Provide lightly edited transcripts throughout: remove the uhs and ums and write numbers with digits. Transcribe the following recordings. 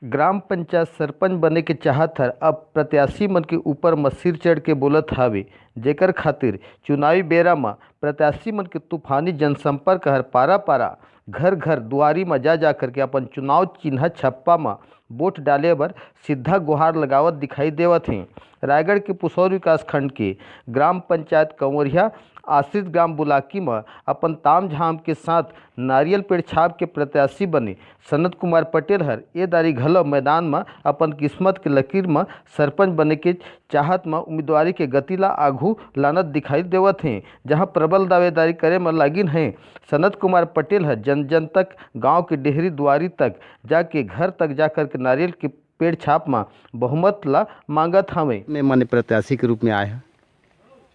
ग्राम पंचायत सरपंच बने के चाहत हर अब प्रत्याशी मन के ऊपर म सिर चढ़ के बोलत हावे। जेकर खातिर चुनावी बेरा म प्रत्याशी मन के तूफानी जनसंपर्क हर पारा पारा घर घर दुआरी म जा कर के अपन चुनाव चिन्ह छप्पा म वोट डाले बर सीधा गुहार लगावत दिखाई देवत हे। रायगढ़ के पुसौर विकास खंड के ग्राम पंचायत कंवरिया आश्रित ग्राम बुलाकी में अपन ताम झाम के साथ नारियल पेड़ छाप के प्रत्याशी बने सनत कुमार पटेल हर ए दारी घलो मैदान में अपन किस्मत के लकीर में सरपंच बने के चाहत में उम्मीदवारी के गति ला आघू लानत दिखाई देवत हैं। जहां प्रबल दावेदारी करे में लागिन हैं। सनत कुमार पटेल हर जन जन तक गांव के डेहरी दुआरी तक जाके घर तक जाकर के नारियल के पेड़ छाप में बहुमत ला मांगत हवे। मैं माने प्रत्याशी के रूप में आया।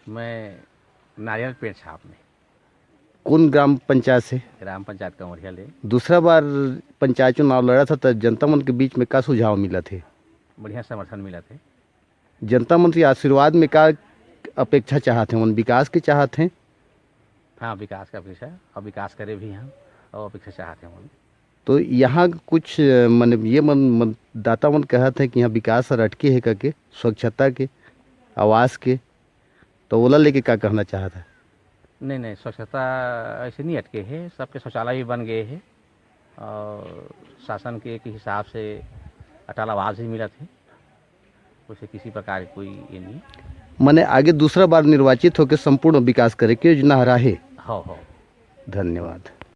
मैं नारियल पेड़ छाप में कौन ग्राम पंचायत से? ग्राम पंचायत कंवरिया ले। दूसरा बार पंचायत चुनाव लड़ा था तो जनता मन के बीच में का सुझाव मिला थे? बढ़िया समर्थन मिला थे। जनता मन के आशीर्वाद में का अपेक्षा चाहते हैं? विकास की चाहते हैं? हाँ, विकास का अपेक्षा और विकास करे भी हम और अपेक्षा चाहते हैं। तो यहाँ कुछ ये मतदाता मन कहते हैं कि यहाँ विकास सर अटके है करके, स्वच्छता के, आवास के, तो ओला लेके क्या कहना चाहता है? नहीं, स्वच्छता ऐसे नहीं अटके है, सबके शौचालय भी बन गए हैं और शासन के हिसाब से अटल आवास भी मिला थे। उसे किसी प्रकार कोई ये नहीं। मैंने आगे दूसरा बार निर्वाचित होकर संपूर्ण विकास करे की योजना रहा है। हो। धन्यवाद।